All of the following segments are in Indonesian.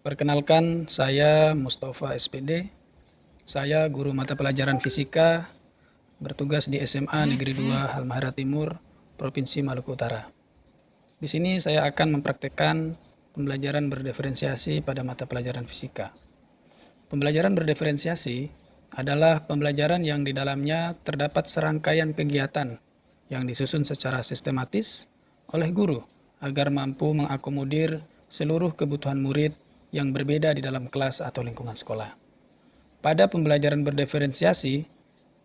Perkenalkan, saya Mustafa SPD. Saya guru mata pelajaran fisika, bertugas di SMA Negeri 2 Halmahera Timur, Provinsi Maluku Utara. Di sini saya akan mempraktekkan pembelajaran berdiferensiasi pada mata pelajaran fisika. Pembelajaran berdiferensiasi adalah pembelajaran yang di dalamnya terdapat serangkaian kegiatan yang disusun secara sistematis oleh guru agar mampu mengakomodir seluruh kebutuhan murid yang berbeda di dalam kelas atau lingkungan sekolah. Pada pembelajaran berdiferensiasi,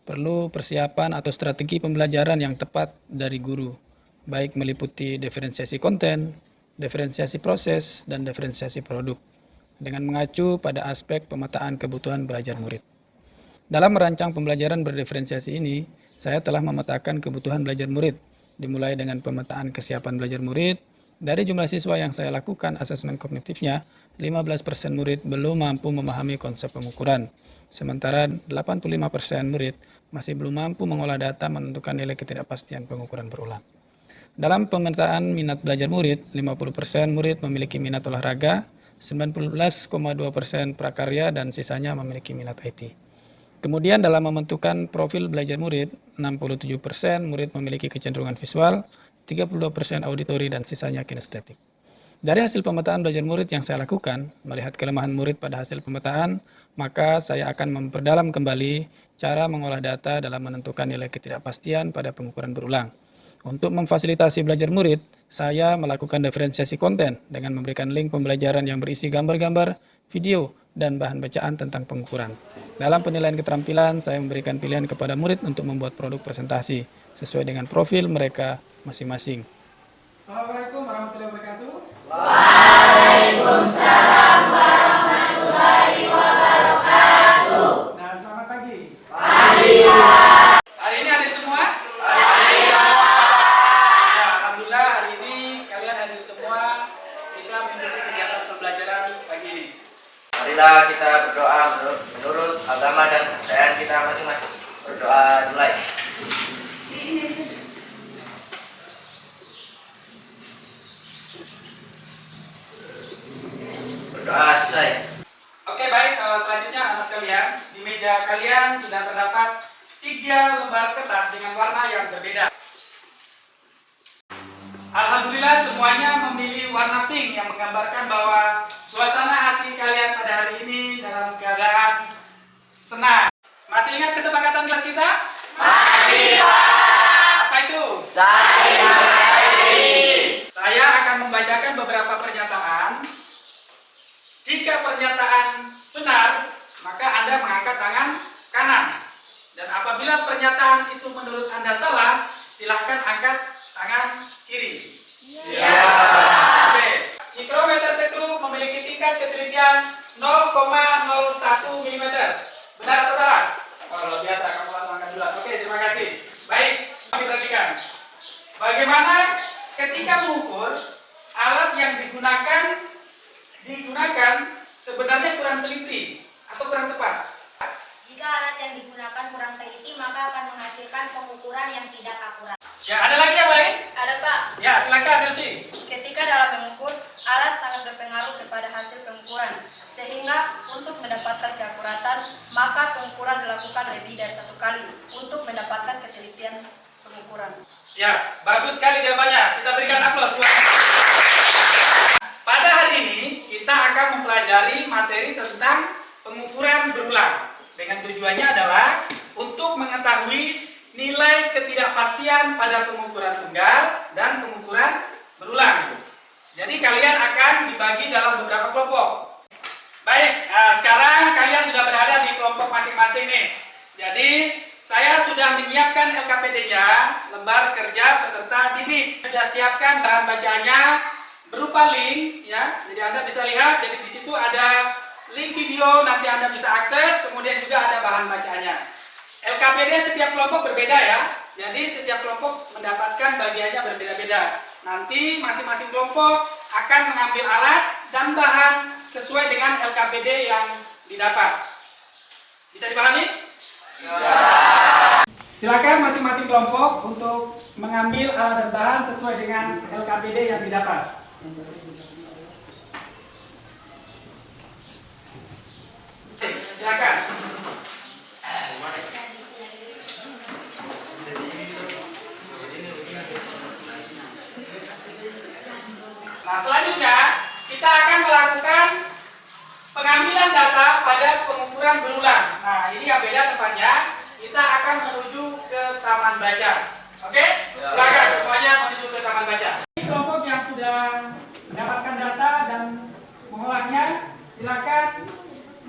perlu persiapan atau strategi pembelajaran yang tepat dari guru, baik meliputi diferensiasi konten, diferensiasi proses, dan diferensiasi produk, dengan mengacu pada aspek pemetaan kebutuhan belajar murid. Dalam merancang pembelajaran berdiferensiasi ini, saya telah memetakan kebutuhan belajar murid, dimulai dengan pemetaan kesiapan belajar murid. Dari jumlah siswa yang saya lakukan asesmen kognitifnya, 15% murid belum mampu memahami konsep pengukuran, sementara 85% murid masih belum mampu mengolah data menentukan nilai ketidakpastian pengukuran berulang. Dalam pemetaan minat belajar murid, 50% murid memiliki minat olahraga, 19,2% prakarya, dan sisanya memiliki minat IT. Kemudian dalam membentukkan profil belajar murid, 67% murid memiliki kecenderungan visual, 32% auditori, dan sisanya kinestetik. Dari hasil pemetaan belajar murid yang saya lakukan, melihat kelemahan murid pada hasil pemetaan, maka saya akan memperdalam kembali cara mengolah data dalam menentukan nilai ketidakpastian pada pengukuran berulang. Untuk memfasilitasi belajar murid, saya melakukan diferensiasi konten dengan memberikan link pembelajaran yang berisi gambar-gambar, video, dan bahan bacaan tentang pengukuran. Dalam penilaian keterampilan, saya memberikan pilihan kepada murid untuk membuat produk presentasi sesuai dengan profil mereka masing-masing. Assalamualaikum warahmatullahi wabarakatuh. Waalaikumsalam warahmatullahi wabarakatuh. Dan selamat pagi. Pagi. Hari ini hadir semua? Pagi. Ya, alhamdulillah hari ini kalian hadir semua bisa mengikuti kegiatan pembelajaran pagi ini. Marilah kita berdoa menurut agama dan kepercayaan kita masing-masing. Berdoa mulai. Berdoa selesai. Oke, baik. Selanjutnya anak sekalian, di meja kalian sudah terdapat 3 lembar kertas dengan warna yang berbeda. Alhamdulillah semuanya memilih warna pink yang menggambarkan bahwa suasana hati kalian pada hari ini dalam keadaan senang. Masih ingat kesepakatan kelas kita? Masih, Pak. Apa itu? Saya akan membacakan beberapa pernyataan. Jika pernyataan benar, maka Anda mengangkat tangan kanan. Dan apabila pernyataan itu menurut Anda salah, silahkan angkat tangan kiri. Siap. Oke. Mikrometer setrum memiliki tingkat ketelitian 0,01 mm. Benar atau salah? Oh, luar biasa, kamu langsung angkat duluan. Oke, terima kasih. Baik, kami perhatikan. Bagaimana ketika mengukur, alat yang digunakan sebenarnya kurang teliti atau kurang tepat. Jika alat yang digunakan kurang teliti, maka akan menghasilkan pengukuran yang tidak akurat. Ya, ada lagi yang lain? Ada, Pak. Ya, silakan Elsie. Ketika dalam mengukur, alat sangat berpengaruh kepada hasil pengukuran. Sehingga untuk mendapatkan keakuratan, maka pengukuran dilakukan lebih dari 1 kali untuk mendapatkan ketelitian pengukuran. Ya, bagus sekali jawabannya. Kita berikan aplaus buat. Pada hari ini kita akan mempelajari materi tentang pengukuran berulang. Dengan tujuannya adalah untuk mengetahui nilai ketidakpastian pada pengukuran tunggal dan pengukuran berulang. Jadi kalian akan dibagi dalam beberapa kelompok. Baik, sekarang kalian sudah berada di kelompok masing-masing nih. Jadi saya sudah menyiapkan LKPD-nya, lembar kerja peserta didik. Sudah siapkan bahan bacaannya berupa link, ya. Jadi Anda bisa lihat. Jadi di situ ada link video, nanti Anda bisa akses. Kemudian juga ada bahan bacaannya. LKPD setiap kelompok berbeda ya. Jadi setiap kelompok mendapatkan bagiannya berbeda-beda. Nanti masing-masing kelompok akan mengambil alat dan bahan sesuai dengan LKPD yang didapat. Bisa dipahami? Bisa. Silakan masing-masing kelompok untuk mengambil alat dan bahan sesuai dengan LKPD yang didapat. Silakan. Nah, selanjutnya kita akan melakukan pengambilan data pada pengukuran berulang. Nah, ini yang beda tempatnya. Kita akan menuju ke taman baca. Oke? Silakan semuanya menuju ke taman baca. Ini kelompok yang sudah mendapatkan data dan mengolahnya, silakan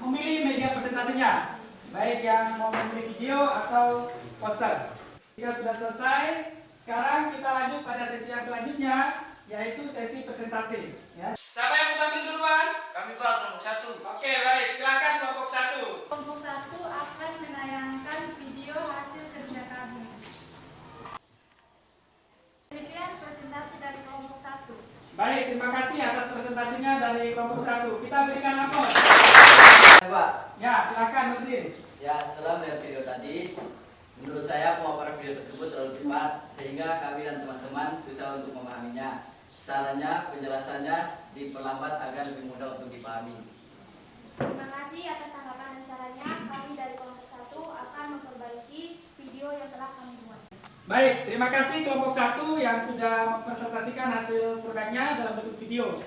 memilih media presentasinya, baik yang mau memilih video atau poster. Jika sudah selesai, sekarang kita lanjut pada sesi yang selanjutnya, yaitu sesi presentasi. Ya. Siapa yang mau tampil duluan? Kami Pak, kelompok 1. Oke, baik. Silakan kelompok 1. Kelompok 1 akan menayangkan video hasil kerja kami. Demikian presentasi dari kelompok 1. Baik, terima kasih atas presentasinya dari kelompok 1. Kita berikan aplaus. Pak, Ya, silakan Nurdin. ya setelah melihat video tadi, menurut saya pemaparan video tersebut terlalu cepat sehingga kami dan teman-teman susah untuk memahaminya. Caranya, penjelasannya diperlambat agar lebih mudah untuk dipahami. Terima kasih atas tanggapan dan sarannya. Kami dari kelompok 1 akan memperbaiki video yang telah kami buat. Baik, terima kasih kelompok 1 yang sudah mempresentasikan hasil produknya dalam bentuk video.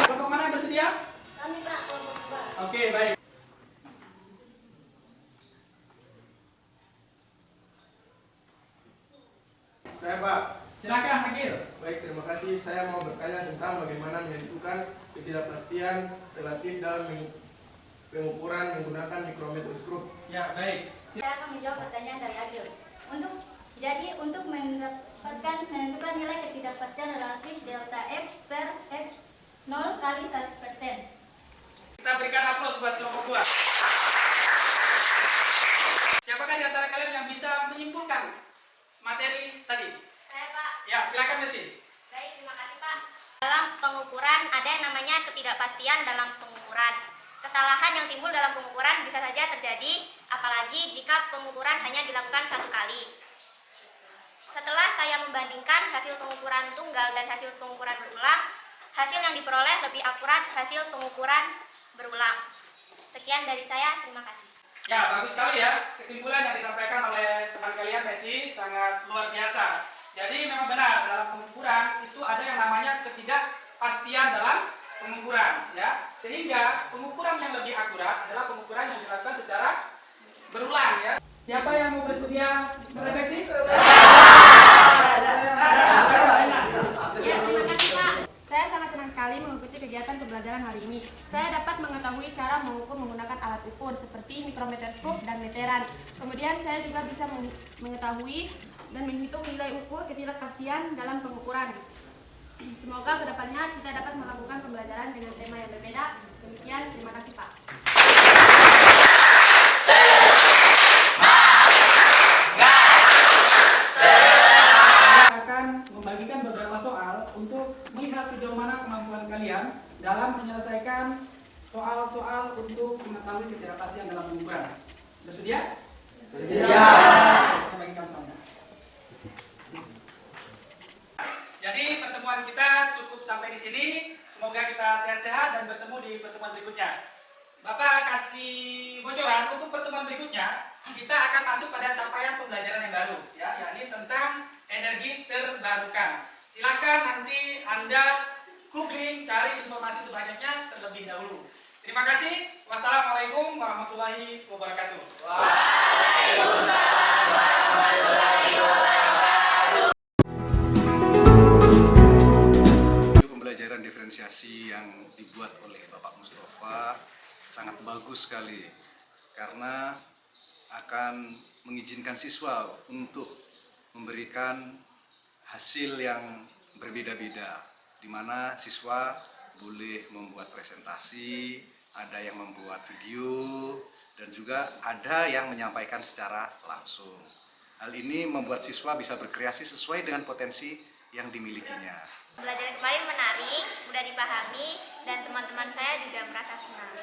Kelompok mana yang bersedia? Kami Pak, kelompok 2. Oke, baik. Saya Pak. Silakan Agil. Baik, terima kasih. Saya mau bertanya tentang bagaimana menentukan ketidakpastian relatif dalam pengukuran menggunakan mikrometer skrup. Ya, baik. Saya akan menjawab pertanyaan dari Agil. Untuk menentukan nilai ketidakpastian relatif delta X per X 0 kali 100%. Kita berikan aplaus buat kelompok 2. Siapakah di antara kalian yang bisa menyimpulkan materi tadi? Saya Pak. Ya, silakan Messi. Baik, terima kasih Pak. Dalam pengukuran ada yang namanya ketidakpastian dalam pengukuran. Kesalahan yang timbul dalam pengukuran bisa saja terjadi, apalagi jika pengukuran hanya dilakukan satu kali. Setelah saya membandingkan hasil pengukuran tunggal dan hasil pengukuran berulang, hasil yang diperoleh lebih akurat hasil pengukuran berulang. Sekian dari saya, terima kasih. Ya, bagus sekali ya. Kesimpulan yang disampaikan oleh teman kalian Messi sangat luar biasa. Jadi memang benar dalam pengukuran itu ada yang namanya ketidakpastian dalam pengukuran, ya. Sehingga pengukuran yang lebih akurat adalah pengukuran yang dilakukan secara berulang, ya. Siapa yang mau bersedia merefleksi? Ya, terima kasih Pak. Saya sangat senang sekali mengikuti kegiatan pembelajaran hari ini. Saya dapat mengetahui cara mengukur menggunakan alat ukur seperti mikrometer skrup dan meteran. Kemudian saya juga bisa mengetahui dan menghitung nilai ukur ketidakpastian dalam pengukuran. Semoga kedepannya kita dapat melakukan pembelajaran dengan tema yang berbeda. Demikian, terima kasih Pak. Akan membagikan beberapa soal untuk melihat sejauh mana kemampuan kalian dalam menyelesaikan soal-soal untuk mengetahui ketidakpastian dalam pengukuran. Bersedia? Bersedia. Saya bagikan soalnya. Jadi pertemuan kita cukup sampai di sini. Semoga kita sehat-sehat dan bertemu di pertemuan berikutnya. Bapak kasih bocoran untuk pertemuan berikutnya. Kita akan masuk pada capaian pembelajaran yang baru, ya, yakni tentang energi terbarukan. Silakan nanti Anda googling, cari informasi sebanyaknya terlebih dahulu. Terima kasih. Wassalamualaikum warahmatullahi wabarakatuh. Waalaikumsalam warahmatullahi wabarakatuh. Video pembelajaran diferensiasi yang dibuat oleh Bapak Mustafa sangat bagus sekali karena akan mengizinkan siswa untuk memberikan hasil yang berbeda-beda, di mana siswa boleh membuat presentasi, ada yang membuat video, dan juga ada yang menyampaikan secara langsung. Hal ini membuat siswa bisa berkreasi sesuai dengan potensi yang dimilikinya. Pembelajaran kemarin menarik, mudah dipahami, dan teman-teman saya juga merasa senang.